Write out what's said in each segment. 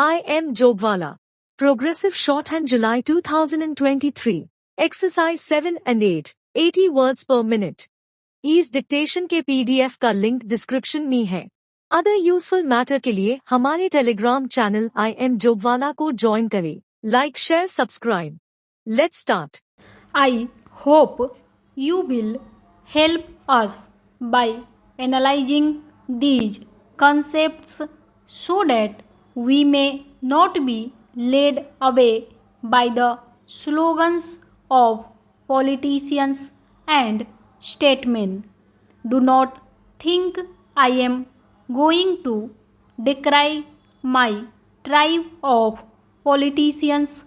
I am Jobwala. Progressive Shorthand July 2023. Exercise 7 and 8. 80 words per minute. इस dictation के PDF का link description में है। अदर यूजफुल मैटर के लिए हमारे Telegram channel I am Jobwala को ज्वाइन करें। Like share subscribe. Let's start. I hope you will help us by analyzing these concepts so that we may not be led away by the slogans of politicians and statesmen. Do not think I am going to decry my tribe of politicians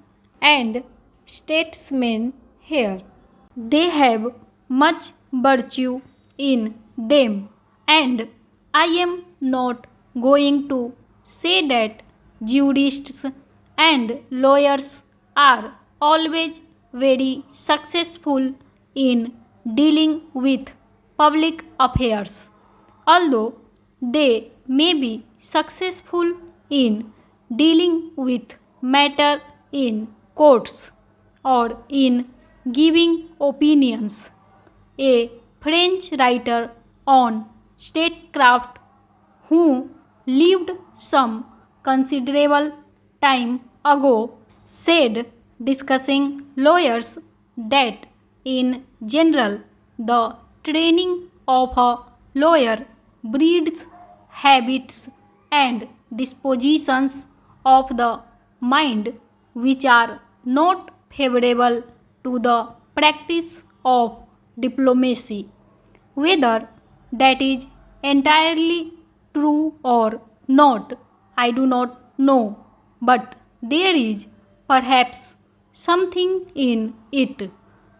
and statesmen here. They have much virtue in them, and I am not going to say that jurists and lawyers are always very successful in dealing with public affairs, although they may be successful in dealing with matter in courts or in giving opinions. A French writer on statecraft who lived some considerable time ago said, discussing lawyers, that in general the training of a lawyer breeds habits and dispositions of the mind which are not favorable to the practice of diplomacy. Whether that is entirely true or not, I do not know, but there is perhaps something in it.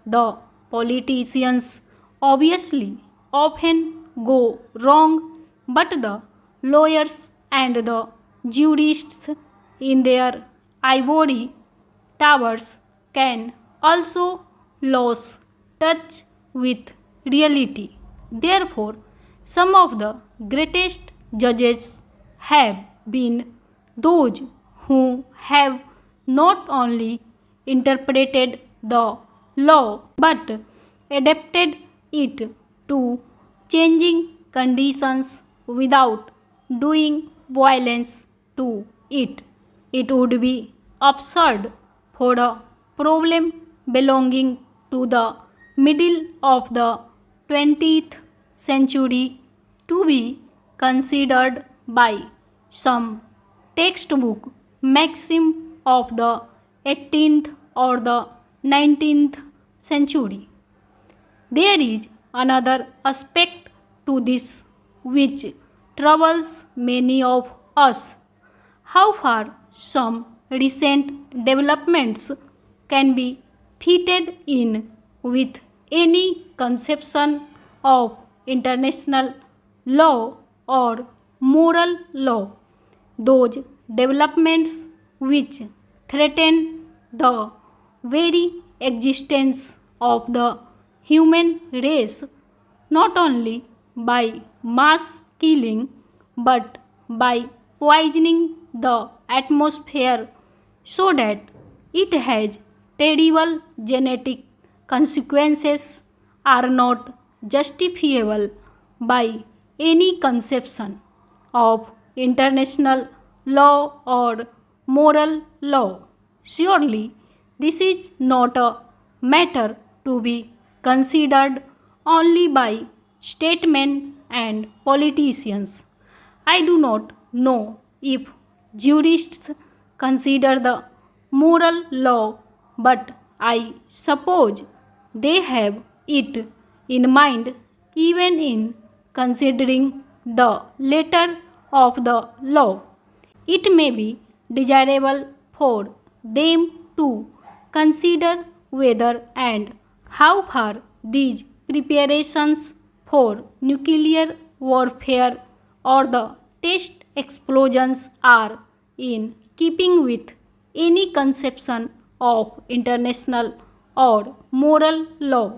The politicians obviously often go wrong, but the lawyers and the jurists in their ivory towers can also lose touch with reality. Therefore, some of the greatest judges have been those who have not only interpreted the law but adapted it to changing conditions without doing violence to it. It would be absurd for a problem belonging to the middle of the 20th century to be considered by some textbook maxim of the 18th or the 19th century. There is another aspect to this which troubles many of us: how far some recent developments can be fitted in with any conception of international law or moral law. Those developments which threaten the very existence of the human race, not only by mass killing but by poisoning the atmosphere so that it has terrible genetic consequences, are not justifiable by any conception of international law or moral law. Surely, this is not a matter to be considered only by statesmen and politicians. I do not know if jurists consider the moral law, but I suppose they have it in mind even in considering the letter of the law. It may be desirable for them to consider whether and how far these preparations for nuclear warfare or the test explosions are in keeping with any conception of international or moral law.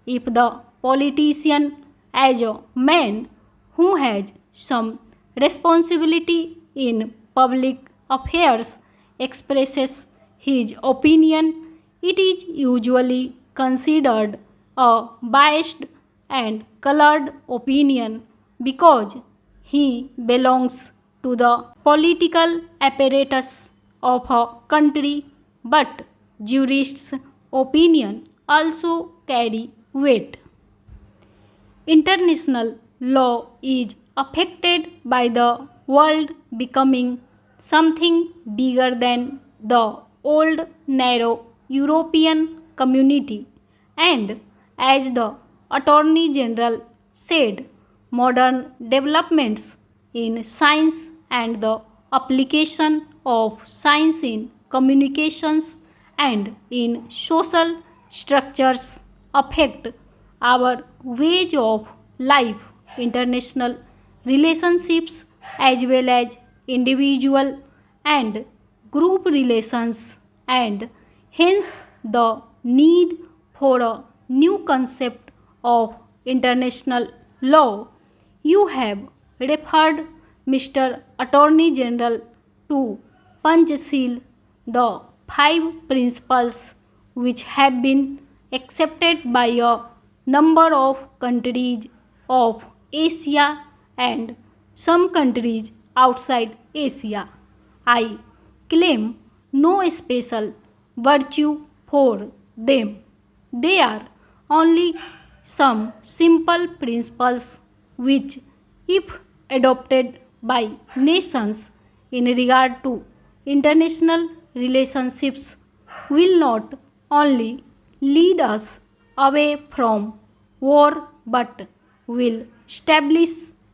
If the politician, as a man who has some responsibility in public affairs expresses his opinion, it is usually considered a biased and colored opinion because he belongs to the political apparatus of a country, but jurists' opinion also carry weight. International law is affected by the world becoming something bigger than the old narrow European community, and as the Attorney General said, modern developments in science and the application of science in communications and in social structures affect our ways of life, international relationships, as well as individual and group relations, and hence the need for a new concept of international law. You have referred, Mr. Attorney General, to Panchasheel, the five principles which have been accepted by a number of countries of Asia and some countries outside Asia. I claim no special virtue for them. They are only some simple principles which, if adopted by nations in regard to international relationships, will not only lead us away from war but will establish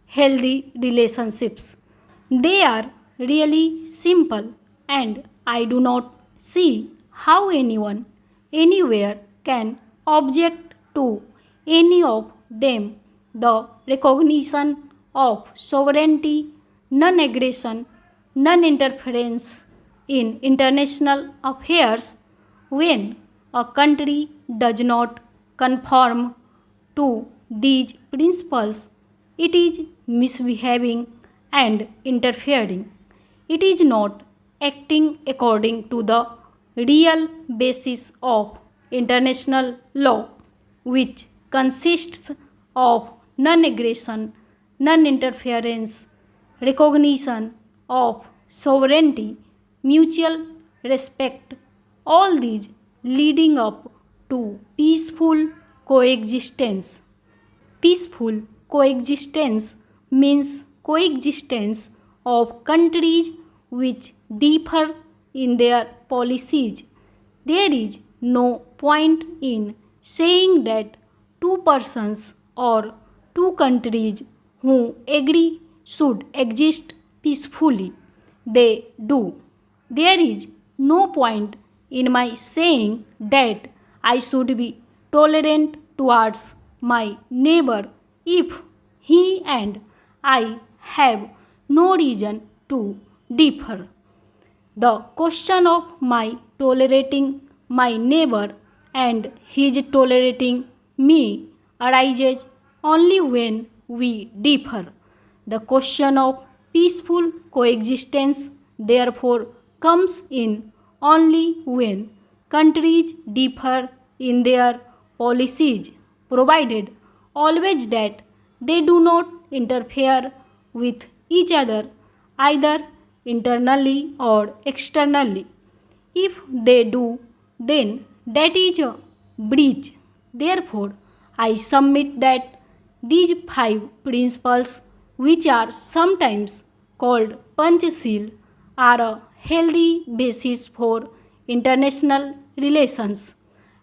healthy relationships. They are really simple, and I do not see how anyone anywhere can object to any of them. The recognition of sovereignty, non aggression, non interference in international affairs. When a country does not conform to these principles, it is misbehaving and interfering. It is not acting according to the real basis of international law, which consists of non aggression, non interference, recognition of sovereignty, mutual respect, all these leading up to peaceful coexistence. Peaceful coexistence means coexistence of countries which differ in their policies. There is no point in saying that two persons or two countries who agree should exist peacefully. They do. There is no point in my saying that I should be tolerant towards my neighbor if he and I have no reason to differ. The question of my tolerating my neighbor and his tolerating me arises only when we differ. The question of peaceful coexistence therefore comes in only when countries differ in their policies, provided always that they do not interfere with each other either internally or externally. If they do, then that is a breach. Therefore, I submit that these five principles, which are sometimes called Panchasheel, are a healthy basis for international relations.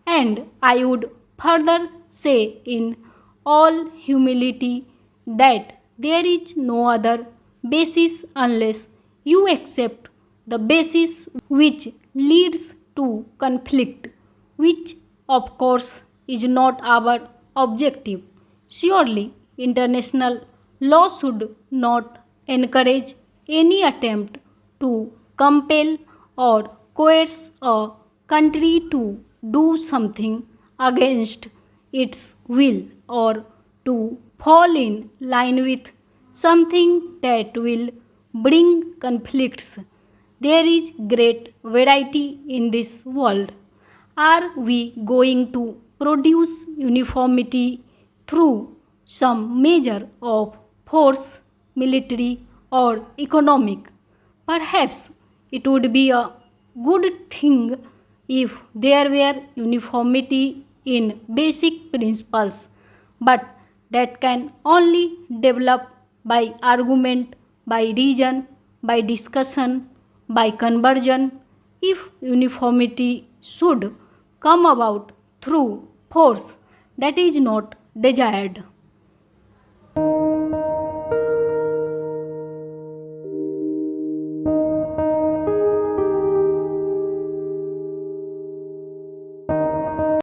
And I would further say in all humility that there is no other basis unless you accept the basis which leads to conflict, which of course is not our objective. Surely, international law should not encourage any attempt to compel or coerce a country to do something against its will or to fall in line with something that will bring conflicts. There is great variety in this world. Are we going to produce uniformity through some measure of force, military, or economic? Perhaps it would be a good thing if there were uniformity in basic principles, but that can only develop by argument, by reason, by discussion, by conversion. If uniformity should come about through force, that is not desired.